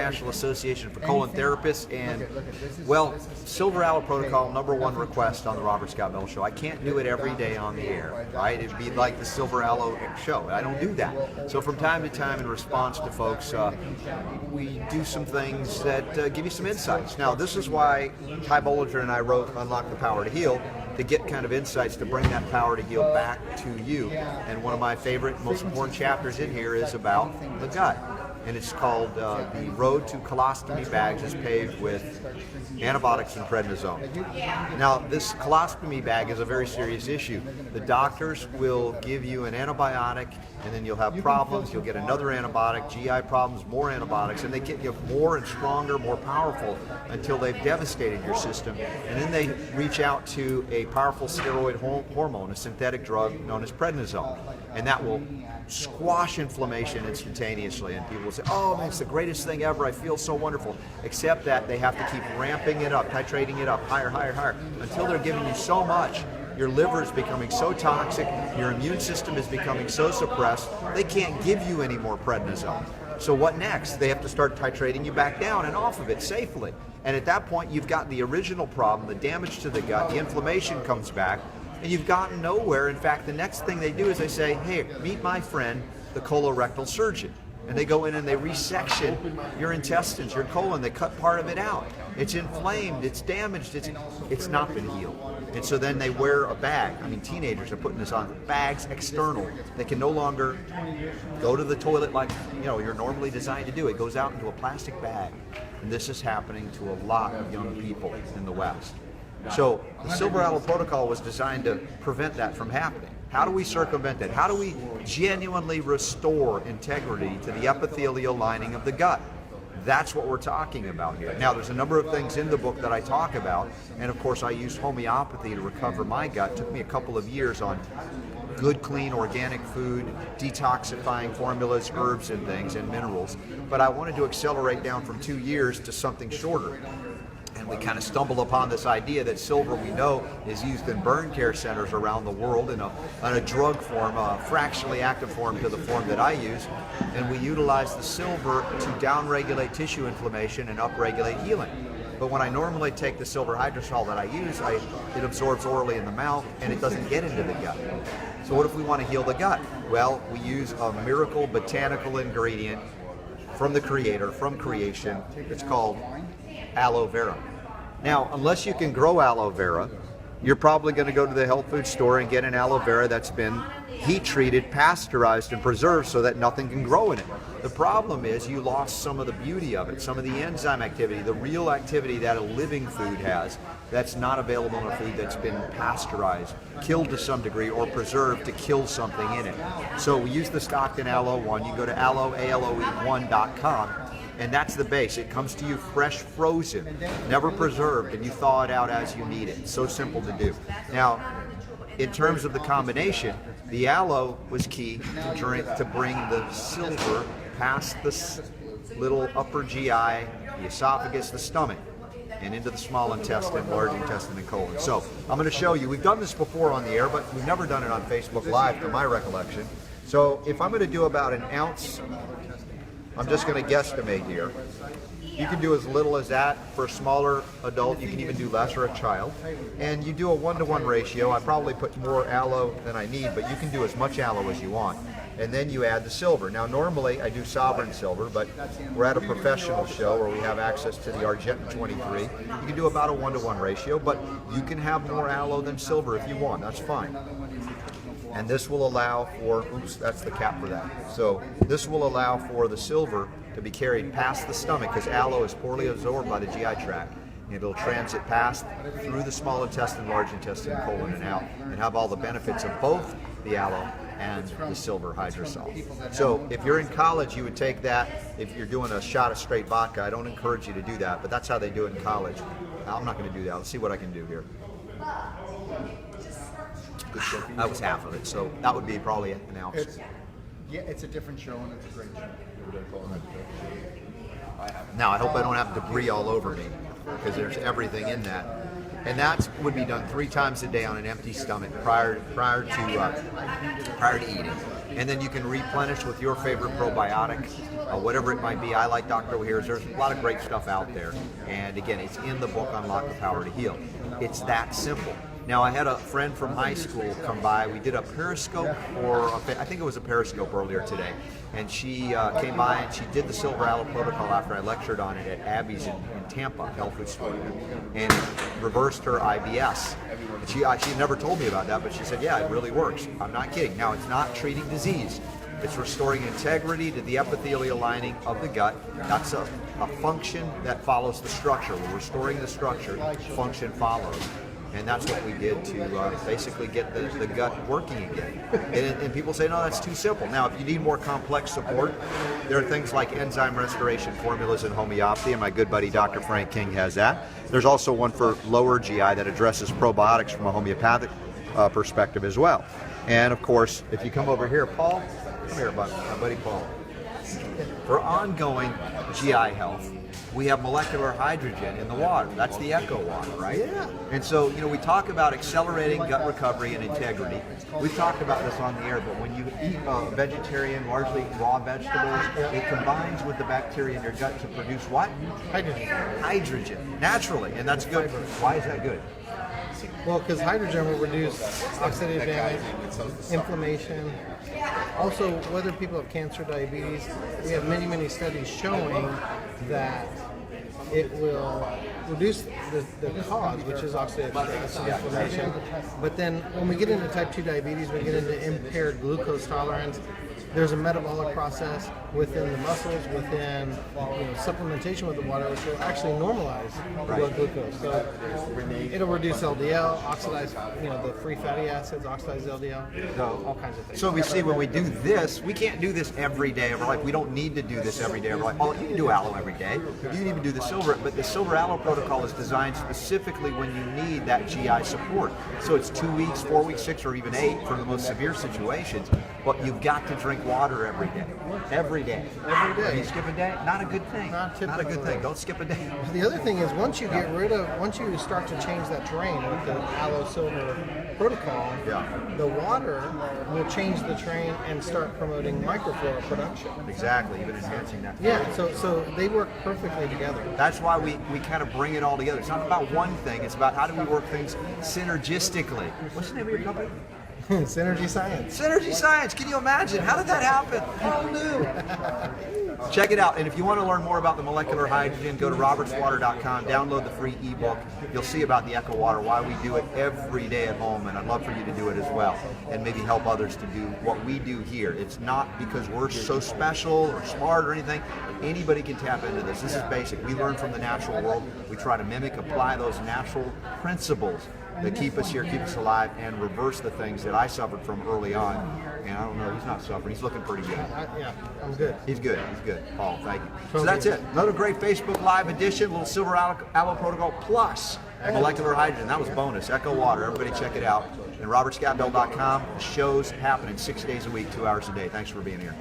International Association for Colon Therapists, and well, Silver-Aloe Protocol, #1 request on the Robert Scott Bell Show. I can't do it every day on the air, right? It'd be like the Silver-Aloe show. I don't do that. So from time to time, in response to folks, we do some things that give you some insights. Now, this is why Ty Bollinger and I wrote Unlock the Power to Heal, to get kind of insights to bring that power to heal back to you. And one of my favorite, most important chapters in here is about the gut. And it's called The Road to Colostomy Bags is Paved with Antibiotics and Prednisone. Now, this colostomy bag is a very serious issue. The doctors will give you an antibiotic, and then you'll have problems. You'll get another antibiotic, GI problems, more antibiotics, and they get you more and stronger, more powerful until they've devastated your system. And then they reach out to a powerful steroid hormone, a synthetic drug known as prednisone. And that will squash inflammation instantaneously, and people will say, oh man, it's the greatest thing ever, I feel so wonderful, except that they have to keep ramping it up, titrating it up, higher, higher, higher, until they're giving you so much. Your liver is becoming so toxic, your immune system is becoming so suppressed, they can't give you any more prednisone. So what next? They have to start titrating you back down and off of it safely. And at that point, you've got the original problem, the damage to the gut, the inflammation comes back, and you've gotten nowhere. In fact, the next thing they do is they say, hey, meet my friend, the colorectal surgeon. And they go in and they resection your intestines, your colon, they cut part of it out. It's inflamed, it's damaged, it's not been healed. And so then they wear a bag. I mean, teenagers are putting this on, bags external. They can no longer go to the toilet like you're normally designed to do. It goes out into a plastic bag. And this is happening to a lot of young people in the West. So the Silver-Aloe Protocol was designed to prevent that from happening. How do we circumvent that? How do we genuinely restore integrity to the epithelial lining of the gut? That's what we're talking about here. Now, there's a number of things in the book that I talk about, and of course I used homeopathy to recover my gut. It took me a couple of years on good, clean, organic food, detoxifying formulas, herbs and things, and minerals. But I wanted to accelerate down from 2 years to something shorter. And we kind of stumbled upon this idea that silver, we know, is used in burn care centers around the world in a drug form, a fractionally active form to the form that I use. And we utilize the silver to downregulate tissue inflammation and upregulate healing. But when I normally take the silver hydrosol that I use, it absorbs orally in the mouth and it doesn't get into the gut. So what if we want to heal the gut? Well, we use a miracle botanical ingredient from the creator, from creation. It's called aloe vera. Now, unless you can grow aloe vera, you're probably going to go to the health food store and get an aloe vera that's been heat treated, pasteurized, and preserved so that nothing can grow in it. The problem is you lost some of the beauty of it, some of the enzyme activity, the real activity that a living food has that's not available in a food that's been pasteurized, killed to some degree, or preserved to kill something in it. So we use the Stockton Aloe One. You go to aloe1.com. And that's the base. It comes to you fresh, frozen, never preserved, and you thaw it out as you need it. It's so simple to do. Now, in terms of the combination, the aloe was key to bring the silver past the little upper GI, the esophagus, the stomach, and into the small intestine, large intestine, and colon. So I'm going to show you. We've done this before on the air, but we've never done it on Facebook Live, to my recollection. So if I'm going to do about an ounce, I'm just going to guesstimate here. You can do as little as that for a smaller adult. You can even do less for a child. And you do a 1-to-1 ratio. I probably put more aloe than I need, but you can do as much aloe as you want. And then you add the silver. Now, normally I do sovereign silver, but we're at a professional show where we have access to the Argentine 23. You can do about a 1-to-1 ratio, but you can have more aloe than silver if you want. That's fine. And this will allow for, oops, that's the cap for that. So this will allow for the silver to be carried past the stomach, because aloe is poorly absorbed by the GI tract. It'll transit past through the small intestine, large intestine, colon, and out, and have all the benefits of both the aloe and the silver hydrosol. So if you're in college, you would take that. If you're doing a shot of straight vodka, I don't encourage you to do that, but that's how they do it in college. I'm not going to do that. Let's see what I can do here. That was half of it, so that would be probably an ounce. It's a different show, and it's a great show. Now, I hope I don't have debris all over me, because there's everything in that. And that would be done 3 times a day on an empty stomach prior to eating. and then you can replenish with your favorite probiotic, whatever it might be. I like Dr. O'Hare's. There's a lot of great stuff out there, and again, it's in the book, Unlock the Power to Heal. It's that simple. Now, I had a friend from high school come by. We did a Periscope, I think it was a Periscope earlier today, and she came by and she did the Silver-Aloe protocol after I lectured on it at Abby's in Tampa, health food store, and reversed her IBS. She never told me about that, but she said, yeah, it really works. I'm not kidding. Now, it's not treating disease. It's restoring integrity to the epithelial lining of the gut. That's a function that follows the structure. We're restoring the structure, function follows. And that's what we did to basically get the gut working again. And people say, no, that's too simple. Now, if you need more complex support, there are things like enzyme restoration formulas in homeopathy, and my good buddy Dr. Frank King has that. There's also one for lower GI that addresses probiotics from a homeopathic perspective as well. And of course, if you come over here, Paul, come here, my buddy Paul. For ongoing GI health, we have molecular hydrogen in the water. That's the echo water, right? Yeah. And so, we talk about accelerating gut recovery and integrity. We've talked about this on the air, but when you eat vegetarian, largely raw vegetables, it combines with the bacteria in your gut to produce what? Hydrogen. Hydrogen, naturally, and that's good. Why is that good? Well, because hydrogen will reduce oxidative damage, inflammation. Also, whether people have cancer, diabetes, we have many, many studies showing that it will reduce the cause, which is oxidative stress and inflammation. But then when we get into type 2 diabetes, we get into impaired glucose tolerance. There's a metabolic process within the muscles, within supplementation with the water, which will actually normalize blood glucose. So it'll reduce LDL, oxidize, the free fatty acids, oxidize LDL, all kinds of things. So we see when we do this, we can't do this every day of our life. We don't need to do this every day of our life. Oh, you can do aloe every day. You can even do the silver, but the Silver-Aloe protocol is designed specifically when you need that GI support. So it's 2 weeks, 4 weeks, 6, or even 8 for the most severe situations. But you've got to drink water every day. Every day. Every day. If you skip a day, not a good thing. Not a good typically. thing. Don't skip a day. The other thing is once you start to change that terrain with the aloe silver protocol, the water will change the terrain and start promoting microflora production. Exactly, even enhancing that. Yeah, so they work perfectly together. That's why we kind of bring it all together. It's not about one thing, it's about how do we work things synergistically. What's the name of your company? Synergy Science. Synergy Science. Can you imagine? How did that happen? Who knew? Check it out. And if you want to learn more about the molecular hydrogen, go to robertswater.com, download the free ebook. You'll see about the Echo Water, why we do it every day at home, and I'd love for you to do it as well, and maybe help others to do what we do here. It's not because we're so special or smart or anything. Anybody can tap into this. This is basic. We learn from the natural world. We try to mimic, apply those natural principles that keep us here, keep us alive, and reverse the things that I suffered from early on. And I don't know, he's not suffering. He's looking pretty good. Yeah, I'm good. He's good. He's good. Paul, thank you. So that's it. Another great Facebook Live edition, little Silver-Aloe protocol plus molecular hydrogen. That was bonus. Echo Water. Everybody check it out. And robertscottbell.com. Shows happening 6 days a week, 2 hours a day. Thanks for being here.